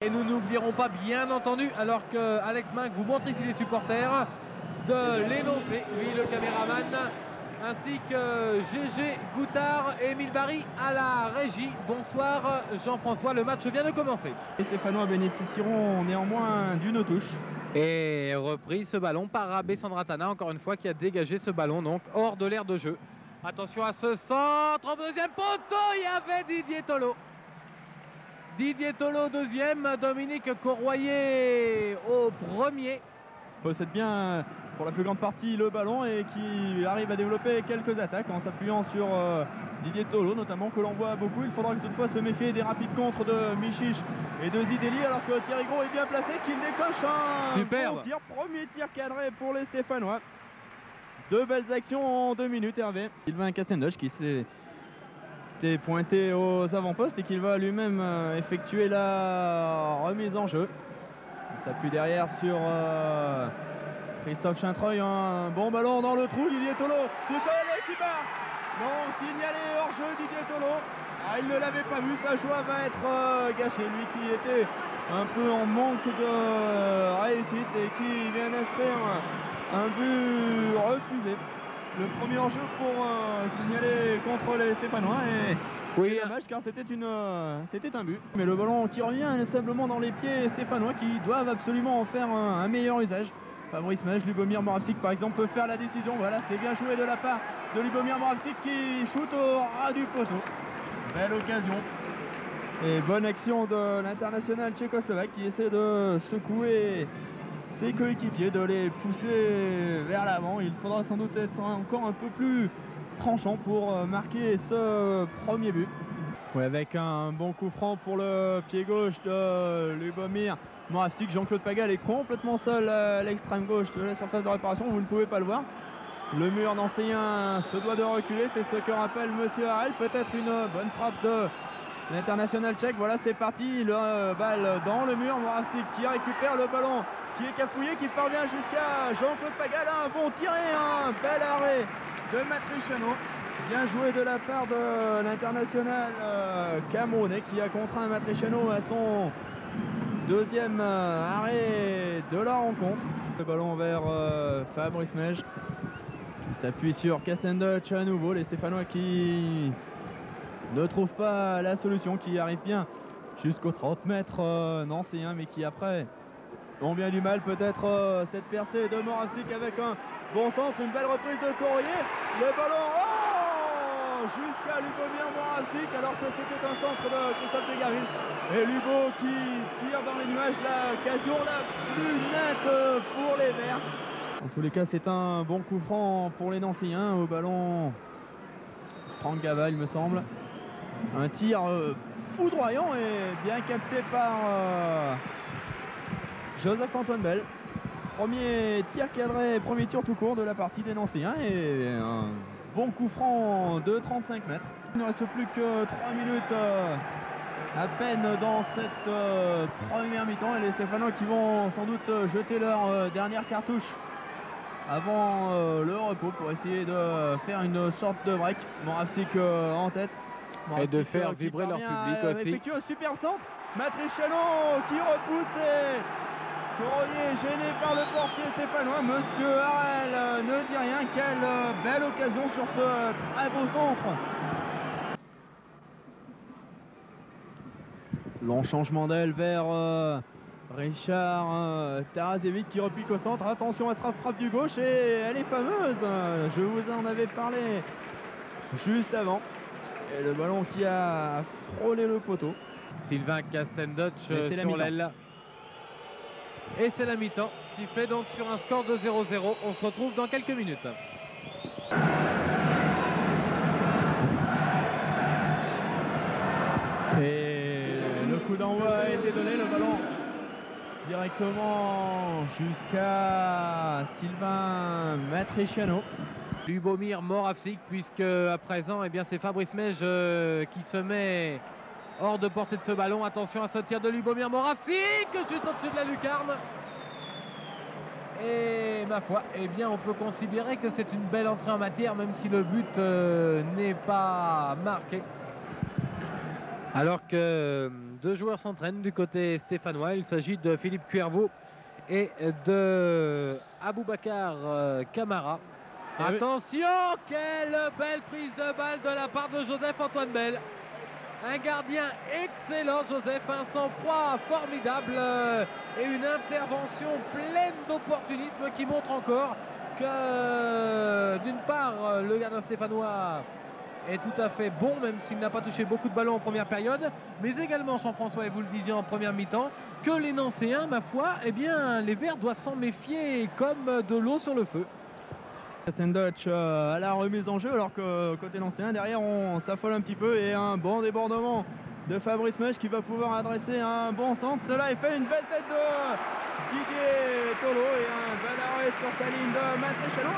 Et nous n'oublierons pas, bien entendu, alors que Alex Minck vous montre ici les supporters, de l'énoncer, lui le caméraman, ainsi que GG Goutard et Émile Barry à la régie. Bonsoir Jean-François, le match vient de commencer. Les Stéphanois bénéficieront néanmoins d'une touche. Et repris ce ballon par Abbé Sandratana, encore une fois, qui a dégagé ce ballon, donc hors de l'aire de jeu. Attention à ce centre, deuxième poteau, il y avait Didier Tolo. Didier Tolo deuxième, Dominique Corroyer au premier. Possède bien pour la plus grande partie le ballon et qui arrive à développer quelques attaques en s'appuyant sur Didier Tolo notamment, que l'on voit beaucoup. Il faudra toutefois se méfier des rapides contres de Michiche et de Zideli, alors que Thierry Gros est bien placé, qu'il décoche un superbe bon tir, premier tir cadré pour les Stéphanois. Deux belles actions en 2 minutes, Hervé. Sylvain Castendoche qui s'est pointé aux avant-postes et qu'il va lui-même effectuer la remise en jeu. Il s'appuie derrière sur Christophe Chintreuil, un bon ballon dans le trou, Didier Tolo, tout seul qui part. Non, signalé hors-jeu Didier Tolo. Ah, il ne l'avait pas vu, sa joie va être gâchée. Lui qui était un peu en manque de réussite et qui vient d'inscrire un but refusé. Le premier en jeu pour signaler contre les Stéphanois et oui, c'est dommage car c'était un but. Mais le ballon qui revient simplement dans les pieds stéphanois qui doivent absolument en faire un meilleur usage. Fabrice Mage, Lubomir Moravcik par exemple peut faire la décision. Voilà, c'est bien joué de la part de Lubomir Moravcik qui shoot au ras du poteau. Belle occasion. Et bonne action de l'international tchécoslovaque qui essaie de secouer ses coéquipiers, de les pousser vers l'avant. Il faudra sans doute être encore un peu plus tranchant pour marquer ce premier but. Oui, avec un bon coup franc pour le pied gauche de Lubomir Moravcik. Jean-Claude Pagal est complètement seul à l'extrême gauche de la surface de réparation, vous ne pouvez pas le voir. Le mur d'enseignant se doit de reculer, c'est ce que rappelle Monsieur Harel. Peut-être une bonne frappe de l'international tchèque. Voilà, c'est parti, le balle dans le mur. Moravcik qui récupère le ballon, qui est cafouillé, qui parvient jusqu'à Jean-Claude Pagal. Un bon tiré, un bel arrêt de Matriciano. Bien joué de la part de l'international camerounais qui a contraint Matriciano à son deuxième arrêt de la rencontre. Le ballon vers Fabrice Mej qui s'appuie sur Castendoche à nouveau. Les Stéphanois qui ne trouvent pas la solution, qui arrivent bien jusqu'aux 30 mètres nancéens, mais qui après ont bien du mal. Peut-être cette percée de Moravcik avec un bon centre, une belle reprise de Corroyer. Le ballon jusqu'à Lubomir Moravcik, alors que c'était un centre de Christophe Desgarville. Et Lubo qui tire dans les nuages, l'occasion la plus nette pour les Verts. En tous les cas, c'est un bon coup franc pour les Nancéens au ballon. Franck Gava, il me semble. Un tir foudroyant et bien capté par Joseph-Antoine Bell. Premier tir cadré, premier tir tout court de la partie des Nancéens et un bon coup franc de 35 mètres. Il ne reste plus que 3 minutes à peine dans cette première mi-temps et les Stéphanois qui vont sans doute jeter leur dernière cartouche avant le repos pour essayer de faire une sorte de break. Moravcik en tête. Moravcik, et de faire vibrer leur public aussi. Effectue un super centre. Matriciano qui repousse et Corroyer gêné par le portier stéphanois. Monsieur Harel ne dit rien. Quelle belle occasion sur ce très beau centre. Long changement d'aile vers Richard Tarasevic qui repique au centre. Attention, elle sera frappe du gauche et elle est fameuse. Je vous en avais parlé juste avant. Et le ballon qui a frôlé le poteau. Sylvain Castendoche sur l'aile. Et c'est la mi-temps. Sifflé donc sur un score de 0-0. On se retrouve dans quelques minutes. Et le coup d'envoi a été donné, le ballon directement jusqu'à Sylvain Matriciano. Lubomir Moravcik, puisque à présent c'est Fabrice Mej qui se met hors de portée de ce ballon. Attention à ce tir de Lubomir Moravcik juste au-dessus de la lucarne. Et ma foi, on peut considérer que c'est une belle entrée en matière, même si le but n'est pas marqué. Alors que deux joueurs s'entraînent du côté stéphanois. Il s'agit de Philippe Cuervo et de Aboubacar Camara. Attention, quelle belle prise de balle de la part de Joseph-Antoine Bell. Un gardien excellent, Joseph, un sang-froid formidable et une intervention pleine d'opportunisme qui montre encore que d'une part le gardien stéphanois est tout à fait bon, même s'il n'a pas touché beaucoup de ballons en première période, mais également, Jean-François, et vous le disiez en première mi-temps, que les Nancéens, ma foi, eh bien, les Verts doivent s'en méfier comme de l'eau sur le feu. Dutch à la remise en jeu, alors que côté Nancéen, derrière, on s'affole un petit peu, et un bon débordement de Fabrice Mèche qui va pouvoir adresser un bon centre. Cela est fait, une belle tête de Didier Tolo et un bel arrêt sur sa ligne de Matriciano.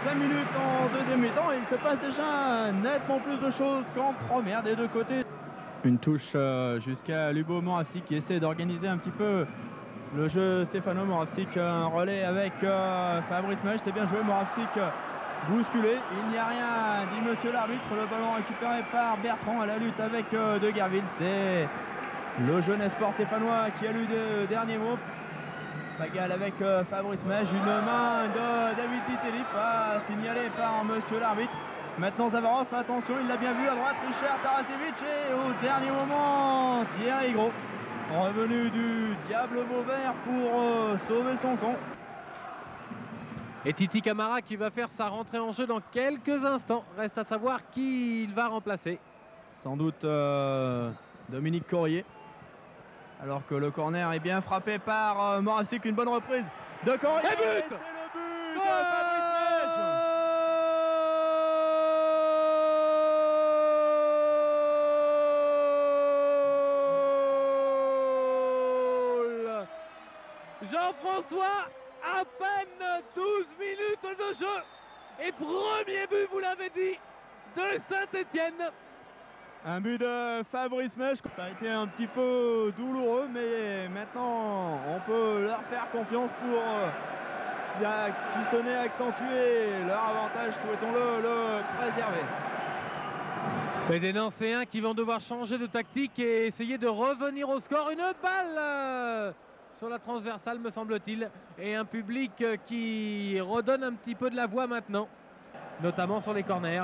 5 minutes en deuxième mi-temps et il se passe déjà nettement plus de choses qu'en première des deux côtés. Une touche jusqu'à Lubo Moravsik qui essaie d'organiser un petit peu le jeu stéphano. Moravsik, un relais avec Fabrice Mèche, c'est bien joué. Moravsik bousculé, il n'y a rien, dit monsieur l'arbitre. Le ballon récupéré par Bertrand à la lutte avec De Guerville. C'est le jeune espoir stéphanois qui a lu le dernier mot. Pagal avec Fabrice Mèche, une main de David Titelli, pas signalé par monsieur l'arbitre. Maintenant Zavarov, attention, il l'a bien vu à droite, Richard Tarasevic, et au dernier moment Thierry Gros, revenu du Diable Vauvert pour sauver son camp. Et Titi Camara qui va faire sa rentrée en jeu dans quelques instants. Reste à savoir qui il va remplacer. Sans doute Dominique Corrier. Alors que le corner est bien frappé par Moravsik. Une bonne reprise de Corrier. Et but, c'est le but de Fabrice Mèche. Jean-François, à peine 12 minutes de jeu. Et premier but, vous l'avez dit, de Saint-Étienne. Un but de Fabrice Mèche. Ça a été un petit peu douloureux, mais maintenant on peut leur faire confiance pour, si ce n'est accentuer leur avantage, souhaitons-le le préserver. Et des Nancéens qui vont devoir changer de tactique et essayer de revenir au score. Une balle sur la transversale, me semble-t-il, et un public qui redonne un petit peu de la voix maintenant, notamment sur les corners.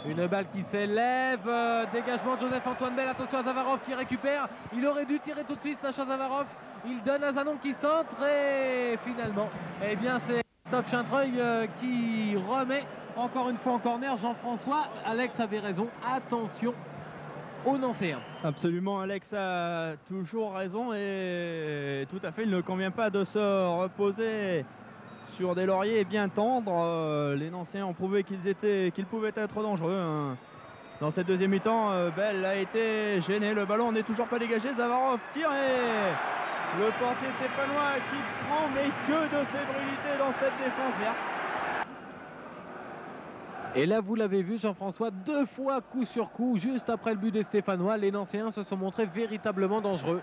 Une balle qui s'élève, dégagement de Joseph-Antoine Bell, attention à Zavarov qui récupère, il aurait dû tirer tout de suite Sacha Zavarov, il donne à Zanon qui centre et finalement, eh bien c'est Christophe Chintreuil qui remet encore une fois en corner. Jean-François, Alex avait raison, attention aux Nancéens. Absolument, Alex a toujours raison et tout à fait, il ne convient pas de se reposer sur des lauriers bien tendres. Les Nancéens ont prouvé qu'ils pouvaient être dangereux. Dans cette deuxième mi-temps, Bell a été gêné. Le ballon n'est toujours pas dégagé. Zavarov tire et le portier stéphanois qui prend, mais que de fébrilité dans cette défense verte. Et là, vous l'avez vu, Jean-François, deux fois coup sur coup, juste après le but des Stéphanois, les Nancéens se sont montrés véritablement dangereux.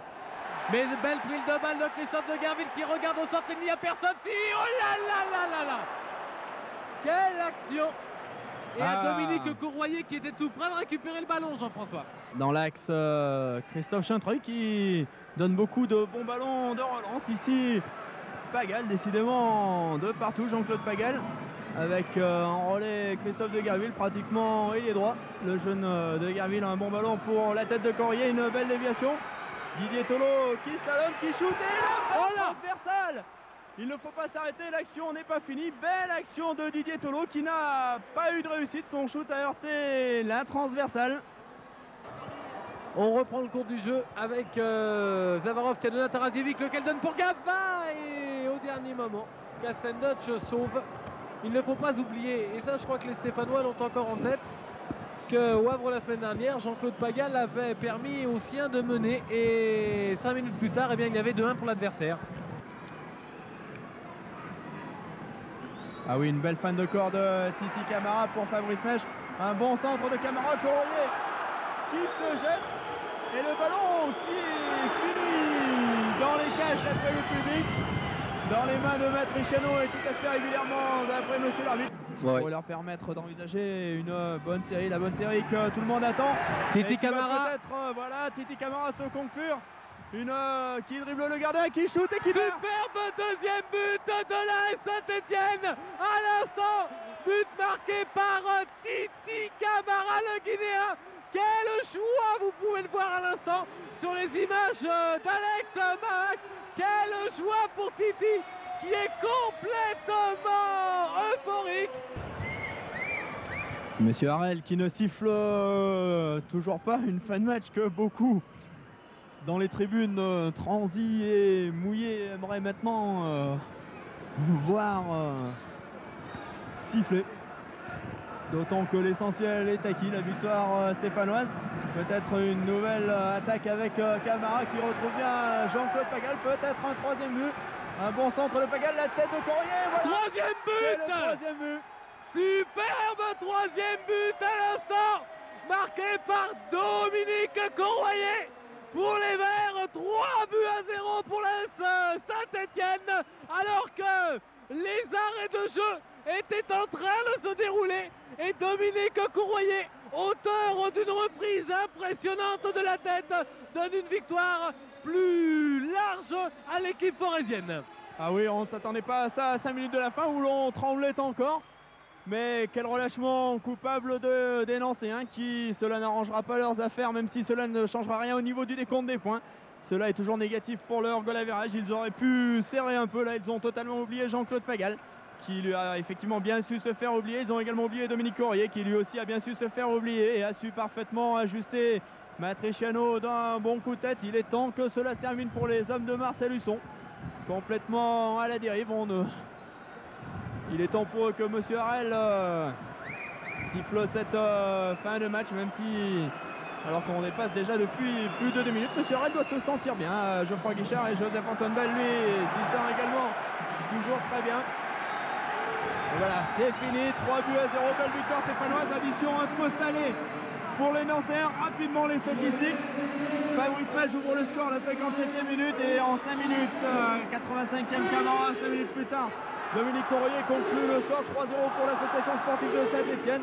Mais belle prise de balle de Christophe de Guerville qui regarde au centre, il n'y a personne. Si, oh là là là là là! Quelle action! Et à Dominique Courroyer qui était tout près de récupérer le ballon, Jean-François. Dans l'axe, Christophe Chintreuil qui donne beaucoup de bons ballons de relance. Ici, Pagal, décidément de partout, Jean-Claude Pagal. Avec en relais Christophe de Guerville, pratiquement ailier droit. Le jeune de Guerville a un bon ballon pour la tête de Corrier, une belle déviation. Didier Tolo qui slalom, qui shoot et la transversale. Il ne faut pas s'arrêter, l'action n'est pas finie. Belle action de Didier Tolo qui n'a pas eu de réussite. Son shoot a heurté la transversale. On reprend le cours du jeu avec Zavarov qui a donné à Tarasevic, lequel donne pour Gava. Et au dernier moment, Castendoch sauve. Il ne faut pas oublier, et ça je crois que les Stéphanois l'ont encore en tête, qu'au Havre la semaine dernière, Jean-Claude Pagal avait permis aux siens de mener et 5 minutes plus tard, eh bien, il y avait 2-1 pour l'adversaire. Ah oui, une belle fin de corps de Titi Camara pour Fabrice Mèche. Un bon centre de Camara, Corrier qui se jette et le ballon qui finit dans les cages d'après le public. Dans les mains de Matriciano et tout à fait régulièrement d'après monsieur l'arbitre. qui pourrait leur permettre d'envisager une bonne série, la bonne série que tout le monde attend. Titi Camara, peut-être, voilà, Titi Camara se conclure. Qui dribble le gardien, qui shoot et qui met. Superbe deuxième but de l'AS Saint-Etienne à l'instant. But marqué par Titi Camara, le Guinéen. Quel choix, vous pouvez le voir à l'instant sur les images d'Alex Mahac. Quel choix pour Titi qui est complètement euphorique. Monsieur Harel qui ne siffle toujours pas une fin de match que beaucoup dans les tribunes transies et mouillées aimeraient maintenant voir siffler. D'autant que l'essentiel est acquis, la victoire stéphanoise. Peut-être une nouvelle attaque avec Camara qui retrouve bien Jean-Claude Pagal. Peut-être un troisième but. Un bon centre de Pagal, la tête de Courrier. Voilà. Troisième but, le troisième but. Superbe troisième but à l'instant, marqué par Dominique Courroyer. Pour les Verts, 3 buts à 0 pour l'AS Saint-Etienne, alors que les arrêts de jeu étaient en train de se dérouler et Dominique Courroyer, auteur d'une reprise impressionnante de la tête, donne une victoire plus large à l'équipe forésienne. Ah oui, on ne s'attendait pas à ça à 5 minutes de la fin où l'on tremblait encore. Mais quel relâchement coupable des Nancéens qui, cela n'arrangera pas leurs affaires, même si cela ne changera rien au niveau du décompte des points. Cela est toujours négatif pour leur goal average. Ils auraient pu serrer un peu là, ils ont totalement oublié Jean-Claude Pagal qui lui a effectivement bien su se faire oublier. Ils ont également oublié Dominique Courrier qui lui aussi a bien su se faire oublier et a su parfaitement ajuster Matriciano d'un bon coup de tête. Il est temps que cela se termine pour les hommes de Marcel Husson. Complètement à la dérive. Il est temps pour eux que M. Harel siffle cette fin de match, même si, alors qu'on dépasse déjà depuis plus de 2 minutes, M. Harel doit se sentir bien. Geoffroy Guichard et Joseph-Antoine Bell, lui, s'y sent également toujours très bien. Et voilà, c'est fini, 3 buts à 0, belle victoire stéphanoise, addition un peu salée pour les Nancéens. Rapidement les statistiques. Fabrice Mage ouvre le score à la 57e minute et en 5 minutes, 85e Camara, 5 minutes plus tard. Dominique Courrier conclut le score 3-0 pour l'association sportive de Saint-Etienne.